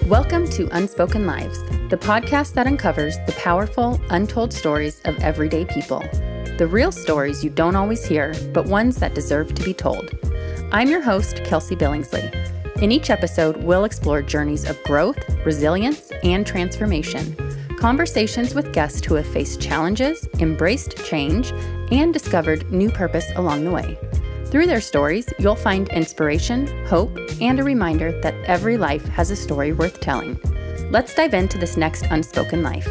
Welcome to Unspoken Lives, the podcast that uncovers the powerful, untold stories of everyday people. The real stories you don't always hear, but ones that deserve to be told. I'm your host, Kelsey Billingsley. In each episode, we'll explore journeys of growth, resilience, and transformation. Conversations with guests who have faced challenges, embraced change, and discovered new purpose along the way. Through their stories, you'll find inspiration, hope, and a reminder that every life has a story worth telling. Let's dive into this next Unspoken Life.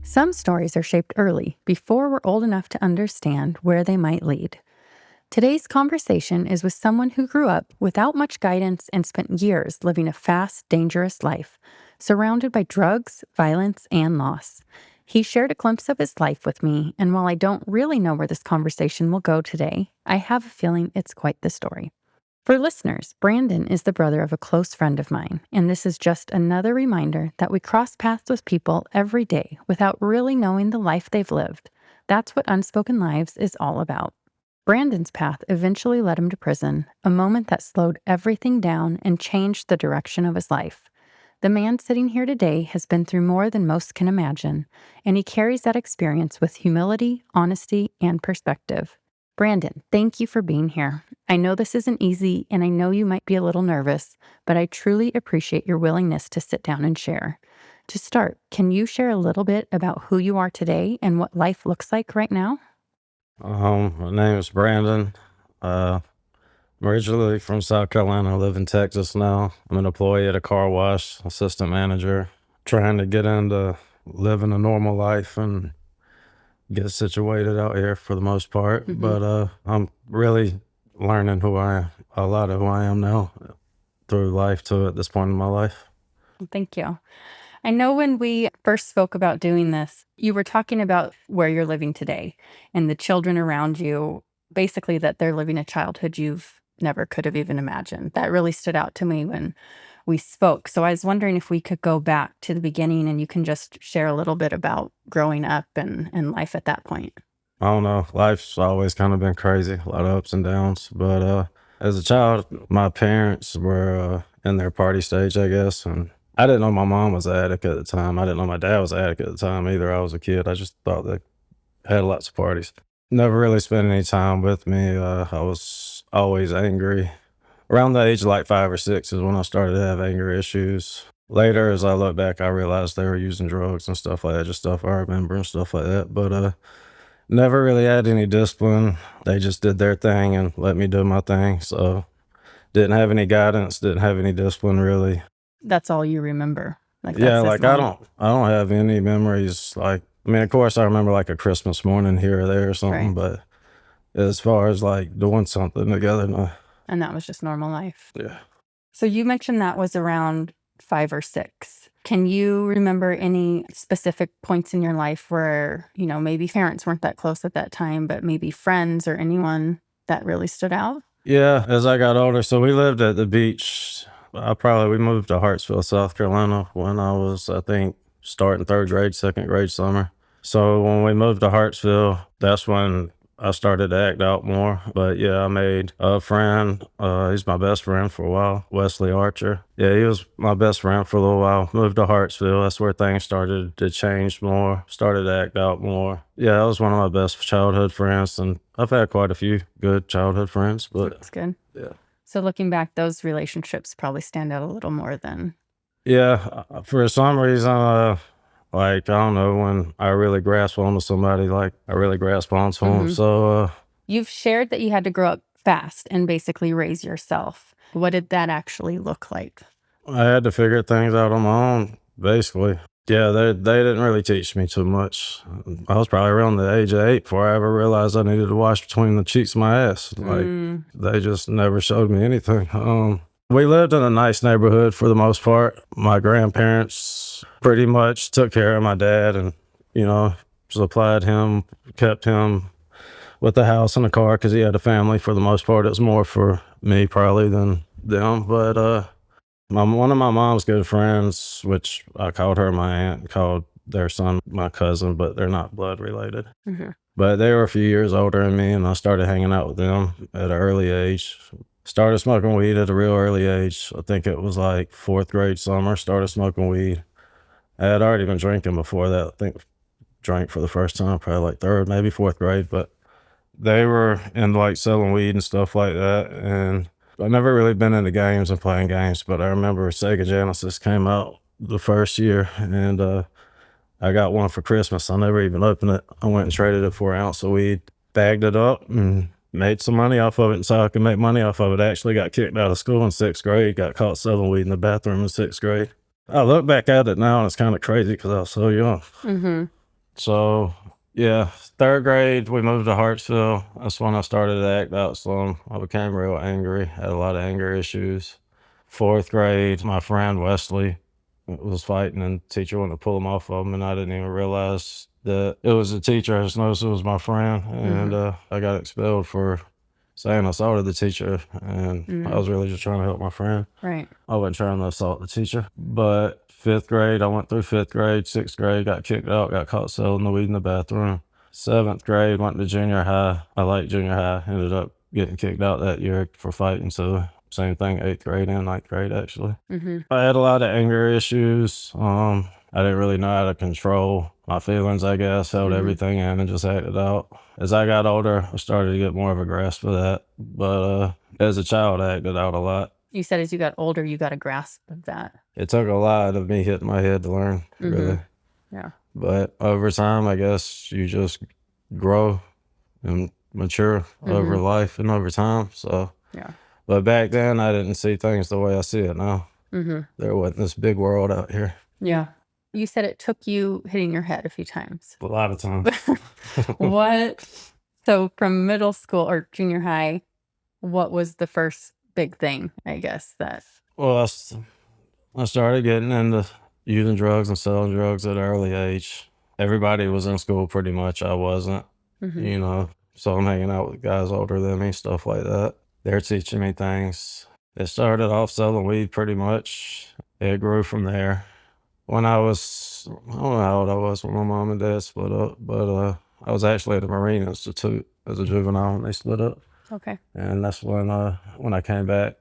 Some stories are shaped early, before we're old enough to understand where they might lead. Today's conversation is with someone who grew up without much guidance and spent years living a fast, dangerous life, surrounded by drugs, violence, and loss. He shared a glimpse of his life with me, and while I don't really know where this conversation will go today, I have a feeling it's quite the story. For listeners, Brandon is the brother of a close friend of mine, and this is just another reminder that we cross paths with people every day without really knowing the life they've lived. That's what Unspoken Lives is all about. Brandon's path eventually led him to prison, a moment that slowed everything down and changed the direction of his life. The man sitting here today has been through more than most can imagine, and he carries that experience with humility, honesty, and perspective. Brandon, thank you for being here. I know this isn't easy, and I know you might be a little nervous, but I truly appreciate your willingness to sit down and share. To start, can you share a little bit about who you are today and what life looks like right now? My name is Brandon. I'm originally from South Carolina. I live in Texas now. I'm an employee at a car wash, assistant manager, trying to get into living a normal life and get situated out here for the most part. Mm-hmm. But I'm really learning a lot of who I am now through life to at this point in my life. Thank you. I know when we first spoke about doing this, you were talking about where you're living today and the children around you, basically that they're living a childhood you've never could have even imagined. That really stood out to me when we spoke. So I was wondering if we could go back to the beginning and you can just share a little bit about growing up and life at that point. I don't know. Life's always kind of been crazy, a lot of ups and downs. But as a child, my parents were in their party stage, I guess. And I didn't know my mom was an addict at the time. I didn't know my dad was an addict at the time either. I was a kid. I just thought they had lots of parties. Never really spent any time with me. I was always angry. Around the age of like 5 or 6 is when I started to have anger issues. Later, as I look back, I realized they were using drugs and stuff like that, just stuff I remember and stuff like that. But never really had any discipline. They just did their thing and let me do my thing. So didn't have any guidance, didn't have any discipline really. That's all you remember? I don't have any memories. Like, I mean, of course I remember like a Christmas morning here or there or something, Right. But as far as like doing something together, no. And that was just normal life. Yeah. So you mentioned that was around 5 or 6. Can you remember any specific points in your life where, maybe parents weren't that close at that time, but maybe friends or anyone that really stood out? Yeah, as I got older, so we lived at the beach. We moved to Hartsville, South Carolina when I was, I think, starting 3rd grade, 2nd grade summer. So when we moved to Hartsville, that's when I started to act out more. But yeah, I made a friend. He's my best friend for a while, Wesley Archer. Yeah, he was my best friend for a little while. Moved to Hartsville. That's where things started to change more, started to act out more. Yeah, that was one of my best childhood friends. And I've had quite a few good childhood friends. But that's good. Yeah. So looking back, those relationships probably stand out a little more than... Yeah, for some reason, I don't know, when I really grasp onto somebody, like I really grasp onto them. So you've shared that you had to grow up fast and basically raise yourself. What did that actually look like? I had to figure things out on my own, basically. Yeah, they didn't really teach me too much. I was probably around the age of 8 before I ever realized I needed to wash between the cheeks of my ass. Like, They just never showed me anything. We lived in a nice neighborhood for the most part. My grandparents pretty much took care of my dad and, supplied him, kept him with the house and the car because he had a family. For the most part, it was more for me probably than them. But one of my mom's good friends, which I called her my aunt, called their son my cousin, but they're not blood related. But they were a few years older than me, and I started hanging out with them at an early age. Started smoking weed at a real early age. I think it was like fourth grade summer, started smoking weed. I had already been drinking before that. I think drank for the first time, probably like third, maybe fourth grade, but they were in like selling weed and stuff like that. And I never really been into games and playing games, but I remember Sega Genesis came out the first year, and I got one for Christmas. I never even opened it. I went and traded it for an ounce of weed, bagged it up, and made some money off of it. And so I could make money off of it. I actually got kicked out of school in sixth grade, got caught selling weed in the bathroom in sixth grade. I look back at it now and it's kind of crazy because I was so young. Mm-hmm. So, yeah, third grade, we moved to Hartsville. That's when I started to act out some. I became real angry, had a lot of anger issues. Fourth grade, my friend Wesley was fighting, and the teacher wanted to pull him off of him, and I didn't even realize that it was the teacher. I just noticed it was my friend, and I got expelled for saying I assaulted the teacher, and I was really just trying to help my friend. Right. I wasn't trying to assault the teacher. But fifth grade, I went through fifth grade. Sixth grade, got kicked out, got caught selling the weed in the bathroom. Seventh grade, went to junior high. I liked junior high. Ended up getting kicked out that year for fighting. So same thing, eighth grade and ninth grade, actually. I had a lot of anger issues. I didn't really know how to control my feelings, I guess. Held everything in and just acted out. As I got older, I started to get more of a grasp of that. But as a child, I acted out a lot. You said as you got older, you got a grasp of that. It took a lot of me hitting my head to learn, really. Yeah. But over time, I guess you just grow and mature over life and over time. So, Yeah. but back then, I didn't see things the way I see it now. There wasn't this big world out here. Yeah. You said it took you hitting your head a few times. A lot of times. What? So from middle school or junior high, what was the first big thing, I guess, that... Well, I started getting into using drugs and selling drugs at an early age. Everybody was in school pretty much. I wasn't, you know, so I'm hanging out with guys older than me, stuff like that. They're teaching me things. It started off selling weed pretty much. It grew from there. When I was, I don't know how old I was when my mom and dad split up, but I was actually at the Marine Institute as a juvenile when they split up. Okay. And that's when I came back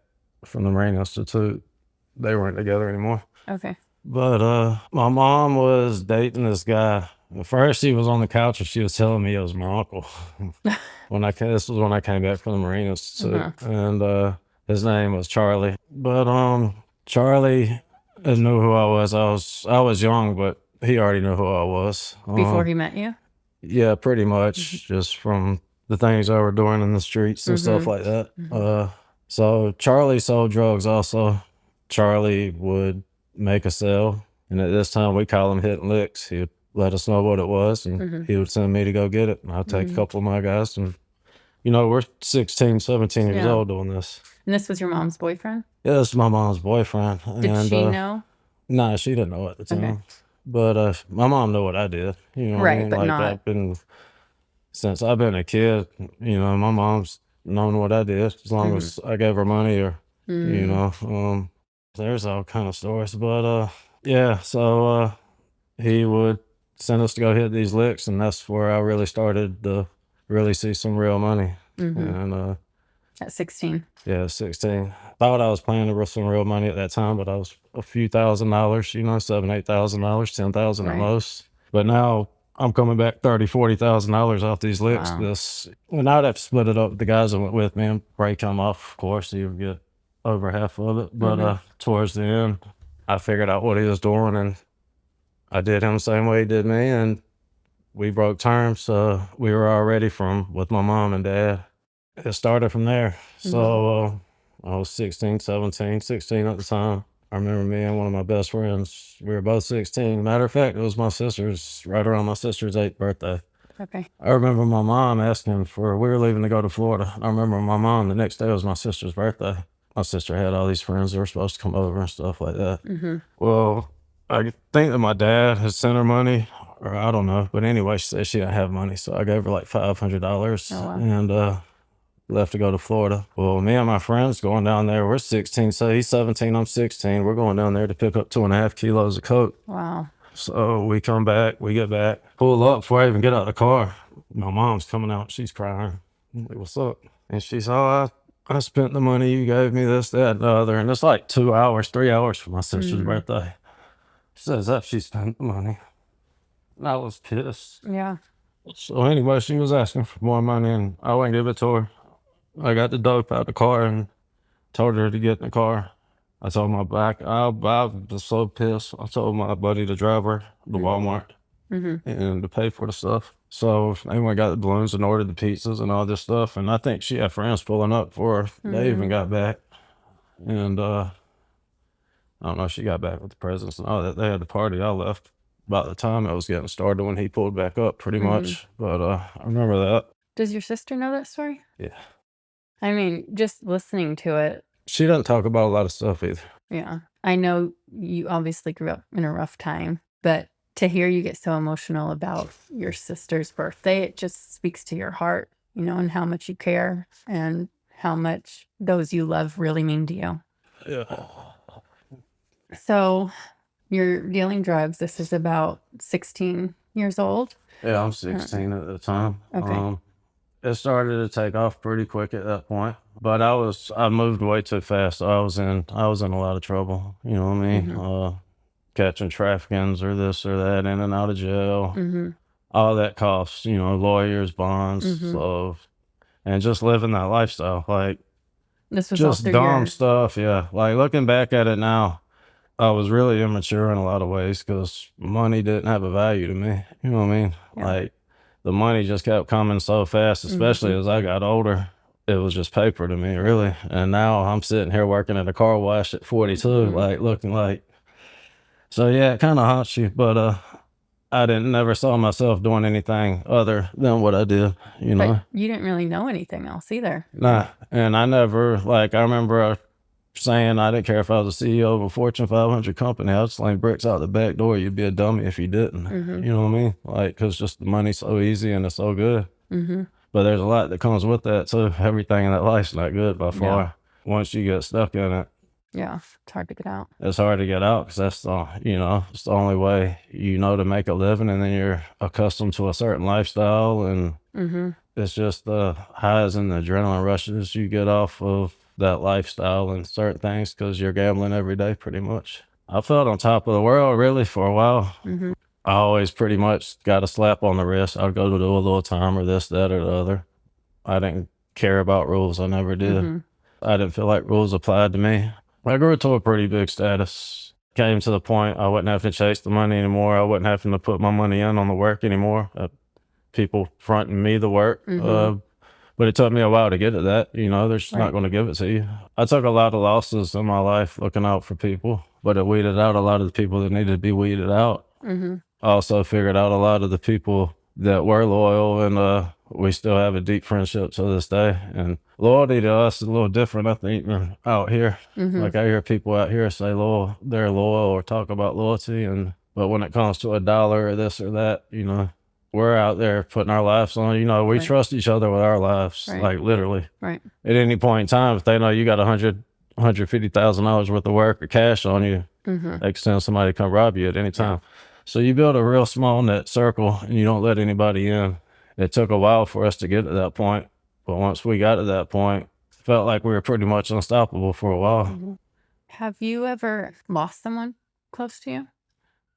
from the Marine Institute, they weren't together anymore. Okay. But my mom was dating this guy. At first, she was on the couch and she was telling me it was my uncle. This was when I came back from the Marine Institute, and his name was Charlie. But Charlie knew who I was. I was young, but he already knew who I was Before he met you? Yeah, pretty much, just from the things I were doing in the streets and stuff like that. So Charlie sold drugs also. Charlie would make a sale, and at this time we call him hitting licks. He would let us know what it was, and he would send me to go get it, and I'd take a couple of my guys, and you know, we're 16, 17 years old doing this. And this was your mom's boyfriend? Yeah, this is my mom's boyfriend. Did she know? No, she didn't know at the time. But my mom knew what I did. You know what I mean? But like not... since I've been a kid, you know, my mom's known what I did as long as I gave her money or, you know, there's all kind of stories. But yeah, so he would send us to go hit these licks, and that's where I really started to really see some real money. And At 16? yeah, 16. Thought I was playing with some real money at that time, but I was a few $1,000s, you know, $7,000, $8,000, 10,000 at most. But now I'm coming back $30,000, $40,000 off these licks. When I'd have to split it up with the guys that went with me and break them off, of course, you would get over half of it. But towards the end, I figured out what he was doing, and I did him the same way he did me, and we broke terms. We were already with my mom and dad. It started from there. So I was 16 at the time. I remember me and one of my best friends, we were both 16. Matter of fact, it was right around my sister's 8th birthday. Okay. I remember my mom asking we were leaving to go to Florida. I remember my mom, the next day was my sister's birthday. My sister had all these friends that were supposed to come over and stuff like that. Well, I think that my dad had sent her money, or I don't know. But anyway, she said she didn't have money. So I gave her like $500 and left to go to Florida. Well, me and my friends going down there, we're 16, so he's 17, I'm 16. We're going down there to pick up 2.5 kilos of coke. Wow. So we come back, we get back, pull up before I even get out of the car. my mom's coming out. She's crying. I'm like, what's up? And she's, oh, I spent the money you gave me, this, that, and the other. And it's like 2 hours, 3 hours for my sister's birthday. She says that she spent the money. And I was pissed. Yeah. So anyway, she was asking for more money, and I wouldn't give it to her. I got the dope out the car and told her to get in the car. I told my back, I was so pissed. I told my buddy to drive her to Walmart and to pay for the stuff. So anyway, I got the balloons and ordered the pizzas and all this stuff. And I think she had friends pulling up for her. They even got back. And I don't know, she got back with the presents and all that. They had the party. I left about the time it was getting started when he pulled back up pretty much. But I remember that. Does your sister know that story? Yeah. I mean, just listening to it. She doesn't talk about a lot of stuff either. Yeah. I know you obviously grew up in a rough time, but to hear you get so emotional about your sister's birthday, it just speaks to your heart, you know, and how much you care and how much those you love really mean to you. Yeah. So you're dealing drugs. This is about 16 years old. Yeah, I'm 16 at the time. Okay. It started to take off pretty quick at that point, but I moved way too fast. So I was in a lot of trouble. You know what I mean? Catching traffickings or this or that, in and out of jail. All that costs, you know, lawyers, bonds, so, and just living that lifestyle, like This was all just through dumb your... stuff. Yeah, like looking back at it now, I was really immature in a lot of ways because money didn't have a value to me. You know what I mean? Yeah. Like the money just kept coming so fast, especially as I got older. It was just paper to me, really. And now I'm sitting here working at a car wash at 42, like looking like. So yeah, it kind of haunts you, but I never saw myself doing anything other than what I did. You know. But you didn't really know anything else either. Nah, and I never, like, I remember saying I didn't care if I was a CEO of a Fortune 500 company. I'd sling bricks out the back door. You'd be a dummy if you didn't. You know what I mean? Like, because just the money's so easy and it's so good. But there's a lot that comes with that too. Everything in that life's not good by far. Once you get stuck in it, Yeah, it's hard to get out. it's hard to get out because that's the, you know, it's the only way, you know, to make a living. And then you're accustomed to a certain lifestyle, and it's just the highs and the adrenaline rushes you get off of that lifestyle and certain things because you're gambling every day pretty much. I felt on top of the world really for a while. I always pretty much got a slap on the wrist. I'd go to do a little time or this, that, or the other. I didn't care about rules. I never did. I didn't feel like rules applied to me. I grew to a pretty big status. Came to the point I wasn't having to chase the money anymore. I wasn't having to put my money in on the work anymore. People fronting me the work. But it took me a while to get to that. You know, they're just not going to give it to you. I took a lot of losses in my life looking out for people, but it weeded out a lot of the people that needed to be weeded out. I also figured out a lot of the people that were loyal, and we still have a deep friendship to this day. And loyalty to us is a little different, I think, than out here. Like I hear people out here say they're loyal or talk about loyalty, but when it comes to a dollar or this or that, you know, we're out there putting our lives on. You know, we trust each other with our lives, like literally. At any point in time, if they know you got $150,000 worth of work or cash on you, they can send somebody to come rob you at any time. So you build a real small net circle and you don't let anybody in. It took a while for us to get to that point, but once we got to that point, it felt like we were pretty much unstoppable for a while. Have you ever lost someone close to you?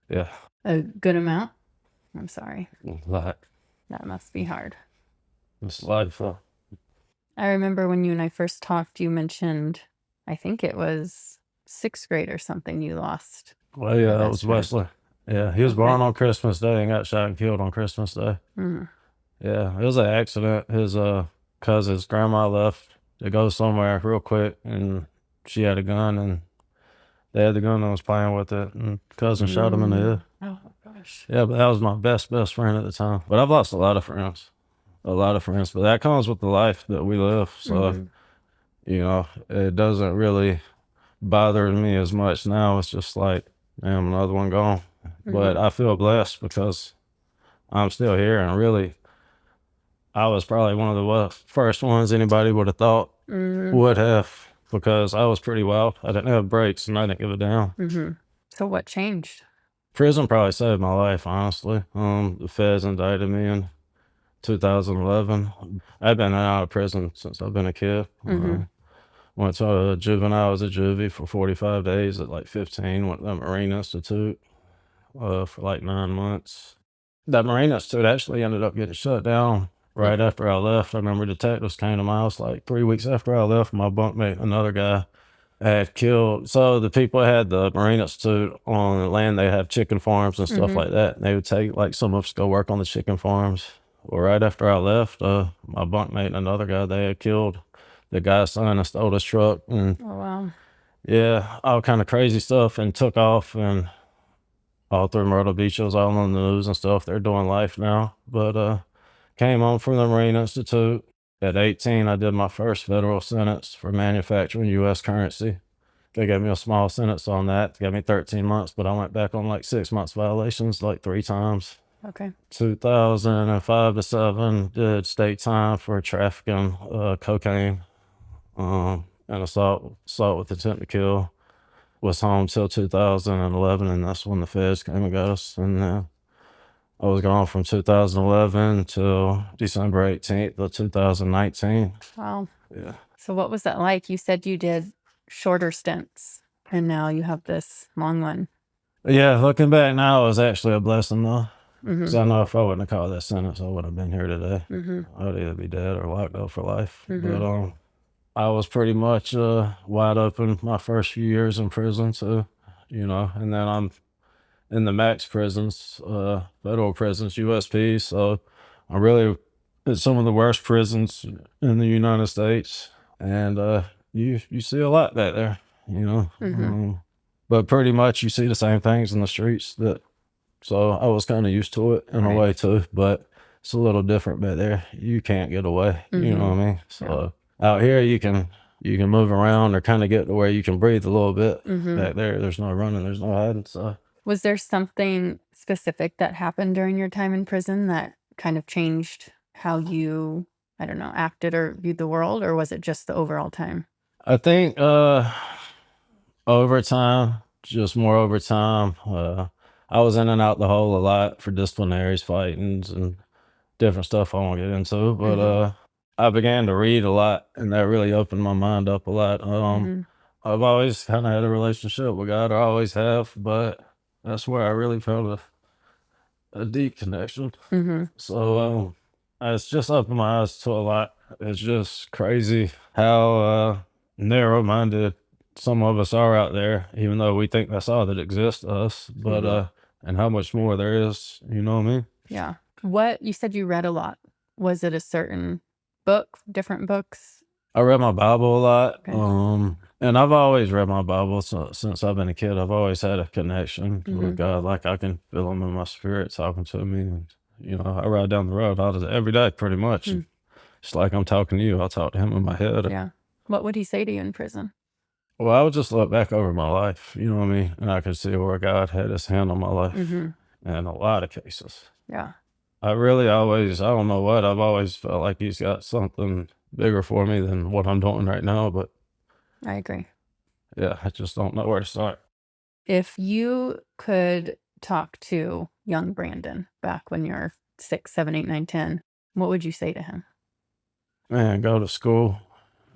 Yeah. A good amount? I'm sorry. Like, That must be hard. it's life. I remember when you and I first talked, you mentioned, I think it was 6th grade or something, you lost. Well, yeah, that was Wesley. Yeah, he was born on Christmas Day and got shot and killed on Christmas Day. Yeah, it was an accident. His cousin's grandma left to go somewhere real quick, and she had a gun, and they had the gun and was playing with it, and cousin shot him in the head. Oh, gosh. Yeah, but that was my best friend at the time. But I've lost a lot of friends. But that comes with the life that we live. So, you know, it doesn't really bother me as much now. It's just like, damn, another one gone. But I feel blessed because I'm still here, and really, I was probably one of the first ones anybody would have thought would have, because I was pretty wild. I didn't have brakes, and I didn't give a damn. So what changed? Prison probably saved my life, honestly. The feds indicted me in 2011. I've been out of prison since I've been a kid. Went to a juvenile as a juvie for 45 days at like 15. Went to the Marine Institute for like 9 months. That Marine Institute actually ended up getting shut down right after I left. I remember detectives came to my house like 3 weeks after I left. My bunkmate, another guy, had killed. So the people that had the Marine Institute on the land, they have chicken farms and stuff like that. And they would take like some of us go work on the chicken farms. Well, right after I left, my bunkmate and another guy, they had killed the guy's son and stole his truck. And Oh, wow. yeah, all kind of crazy stuff, and took off. And all through Myrtle Beach, it was all on the news and stuff. They're doing life now. But came home from the Marine Institute. At 18, I did my first federal sentence for manufacturing U.S. currency. They gave me a small sentence on that. They gave me 13 months, but I went back on like 6 months violations like 3 times. Okay. 2005 to 7, did state time for trafficking cocaine and assault with intent to kill. Was home till 2011, and that's when the feds came and got us. And I was gone from 2011 till December 18th of 2019. Wow. Yeah. So what was that like? You said you did shorter stints, and now you have this long one. Yeah, looking back now, it was actually a blessing though. Because I know if I wouldn't have caught that sentence, I wouldn't have been here today. I would either be dead or locked up for life. But I was pretty much wide open my first few years in prison, so and then I'm in the max prisons, federal prisons, USP. So I'm really at some of the worst prisons in the United States, and you see a lot back there, but pretty much you see the same things in the streets. So I was kind of used to it in a way too, but it's a little different back there. You can't get away, you know what I mean? So out here you can move around or kind of get to where you can breathe a little bit. Back there, there's no running, there's no hiding. So Was there something specific that happened during your time in prison that kind of changed how you, I don't know, acted or viewed the world, or was it just the overall time? I think overtime, just more overtime. I was in and out the hole a lot for disciplinaries, fightings, and different stuff I won't get into. But I began to read a lot, and that really opened my mind up a lot. I've always kind of had a relationship with God, I always have, but that's where I really felt a deep connection. So it's just opened my eyes to a lot. It's just crazy how narrow-minded some of us are out there, even though we think that's all that exists to us. But and how much more there is, you know what I mean? Yeah. What you said you read a lot. Was it a certain book, different books? I read my Bible a lot. Okay. And I've always read my Bible since I've been a kid. I've always had a connection with God. Like I can feel him in my spirit talking to me. And, I ride down the road every day pretty much. It's like I'm talking to you. I'll talk to him in my head. Yeah. What would he say to you in prison? Well, I would just look back over my life, you know what I mean? And I could see where God had his hand on my life in a lot of cases. Yeah. I don't know what, I've always felt like he's got something bigger for me than what I'm doing right now. But I agree. yeah, I just don't know where to start. If you could talk to young Brandon back when you're 6, 7, 8, 9, 10, what would you say to him? Man, go to school,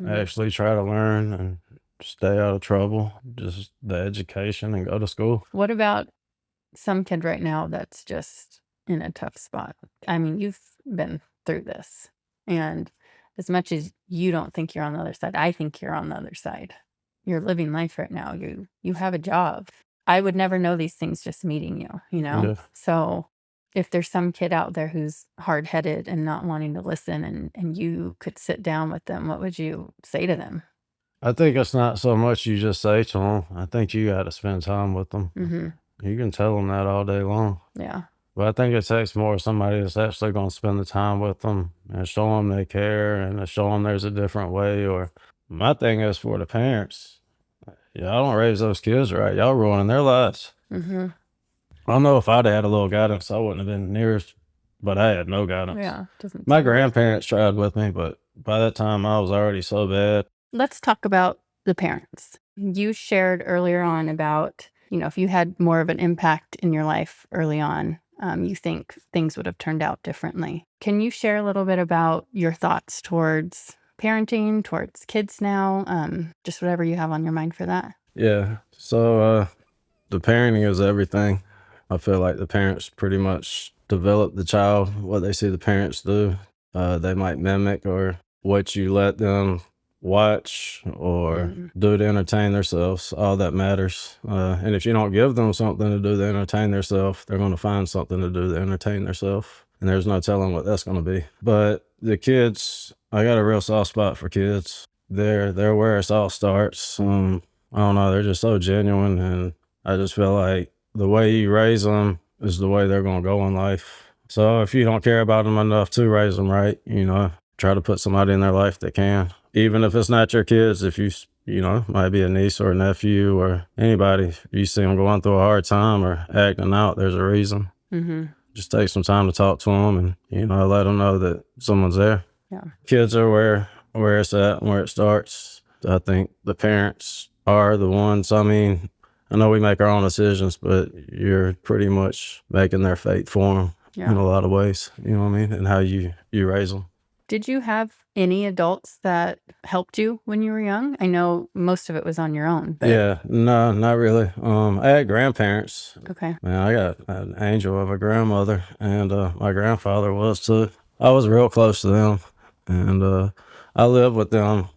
actually try to learn and stay out of trouble. Just the education and go to school. What about some kid right now that's just in a tough spot? I mean, you've been through this, and as much as you don't think you're on the other side, I think you're on the other side. You're living life right now. You have a job. I would never know these things just meeting you, Yeah. So if there's some kid out there who's hard-headed and not wanting to listen, and you could sit down with them, what would you say to them? I think it's not so much you just say to them. I think you got to spend time with them. You can tell them that all day long. Yeah. But I think it takes more somebody that's actually going to spend the time with them and show them they care and show them there's a different way. Or my thing is for the parents, y'all don't raise those kids right. Y'all ruining their lives. I don't know if I'd had a little guidance, I wouldn't have been near as, but I had no guidance. Yeah. My grandparents tried with me, but by that time I was already so bad. Let's talk about the parents. You shared earlier on about, if you had more of an impact in your life early on, you think things would have turned out differently. Can you share a little bit about your thoughts towards parenting, towards kids now? Just whatever you have on your mind for that. Yeah. So the parenting is everything. I feel like the parents pretty much develop the child, what they see the parents do. They might mimic or what you let them watch or do to entertain themselves. All that matters. And if you don't give them something to do to entertain themselves, they're going to find something to do to entertain themselves. And there's no telling what that's going to be. But the kids, I got a real soft spot for kids. They're where it all starts. I don't know, they're just so genuine, and I just feel like the way you raise them is the way they're going to go in life. So if you don't care about them enough to raise them right, try to put somebody in their life that can. Even if it's not your kids, if might be a niece or a nephew or anybody, if you see them going through a hard time or acting out, there's a reason. Just take some time to talk to them and, let them know that someone's there. Yeah. Kids are where it's at and where it starts. I think the parents are the ones. I mean, I know we make our own decisions, but you're pretty much making their fate for them in a lot of ways, you know what I mean? And how you raise them. Did you have any adults that helped you when you were young? I know most of it was on your own. But... Yeah, no, not really. I had grandparents. Okay. Man, I got an angel of a grandmother, and my grandfather was too. I was real close to them, and I lived with them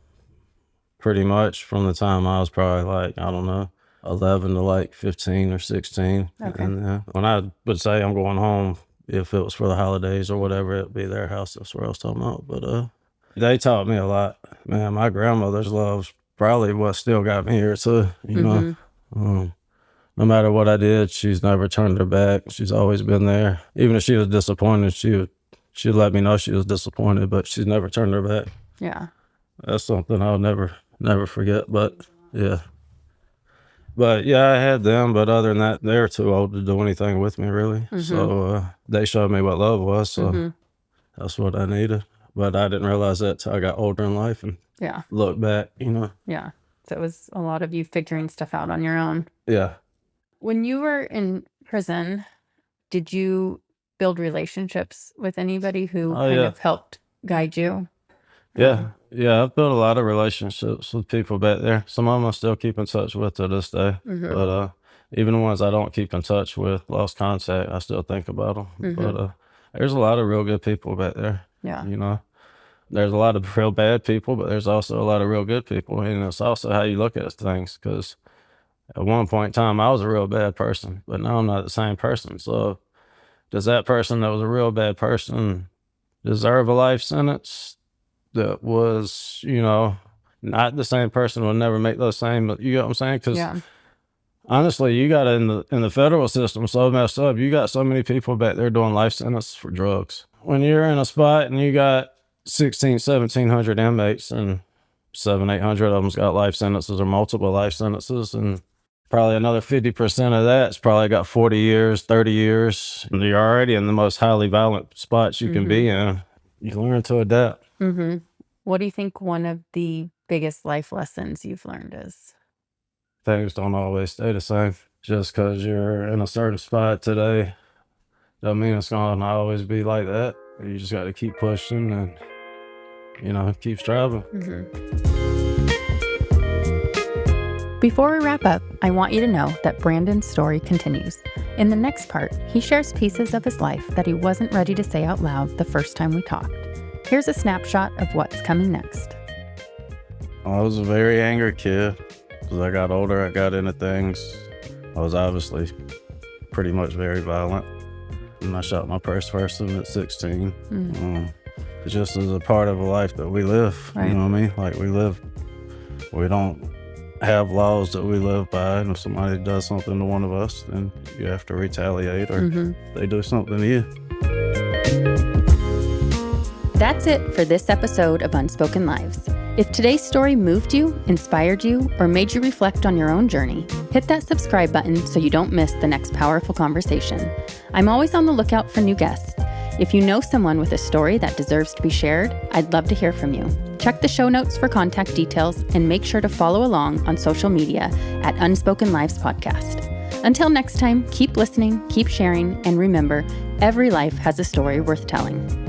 pretty much from the time I was probably like, I don't know, 11 to like 15 or 16. Okay. And when I would say I'm going home, if it was for the holidays or whatever, it'd be their house. That's where I was talking about. But they taught me a lot. Man, my grandmother's love's probably what still got me here too, you know. No matter what I did, she's never turned her back. She's always been there. Even if she was disappointed, she'd let me know she was disappointed, but she's never turned her back. Yeah. That's something I'll never forget. But yeah. But yeah, I had them, but other than that, they were too old to do anything with me, really. So they showed me what love was, so that's what I needed. But I didn't realize that till I got older in life and looked back, Yeah. So it was a lot of you figuring stuff out on your own. Yeah. When you were in prison, did you build relationships with anybody who kind of helped guide you? Yeah. I've built a lot of relationships with people back there. Some of them I still keep in touch with to this day. But even the ones I don't keep in touch with, lost contact, I still think about them. But there's a lot of real good people back there. Yeah. There's a lot of real bad people, but there's also a lot of real good people. And it's also how you look at things, because at one point in time, I was a real bad person, but now I'm not the same person. So does that person that was a real bad person deserve a life sentence? That was, not the same person would never make those same, you get what I'm saying? Because honestly, you got in the federal system so messed up. You got so many people back there doing life sentences for drugs. When you're in a spot and you got 1,700 inmates and 800 of them's got life sentences or multiple life sentences, and probably another 50% of that's probably got 40 years, 30 years, and you're already in the most highly violent spots you can be in. You learn to adapt. What do you think one of the biggest life lessons you've learned is? Things don't always stay the same. Just because you're in a certain spot today doesn't mean it's going to always be like that. You just got to keep pushing and, keep striving. Before we wrap up, I want you to know that Brandon's story continues. In the next part, he shares pieces of his life that he wasn't ready to say out loud the first time we talked. Here's a snapshot of what's coming next. I was a very angry kid. As I got older, I got into things. I was obviously pretty much very violent. And I shot my first person at 16. It's just as a part of a life that we live. Right. You know what I mean? Like we don't have laws that we live by, and if somebody does something to one of us, then you have to retaliate, or they do something to you. That's it for this episode of Unspoken Lives. If today's story moved you, inspired you, or made you reflect on your own journey, hit that subscribe button so you don't miss the next powerful conversation. I'm always on the lookout for new guests. If you know someone with a story that deserves to be shared, I'd love to hear from you. Check the show notes for contact details and make sure to follow along on social media at Unspoken Lives Podcast. Until next time, keep listening, keep sharing, and remember, every life has a story worth telling.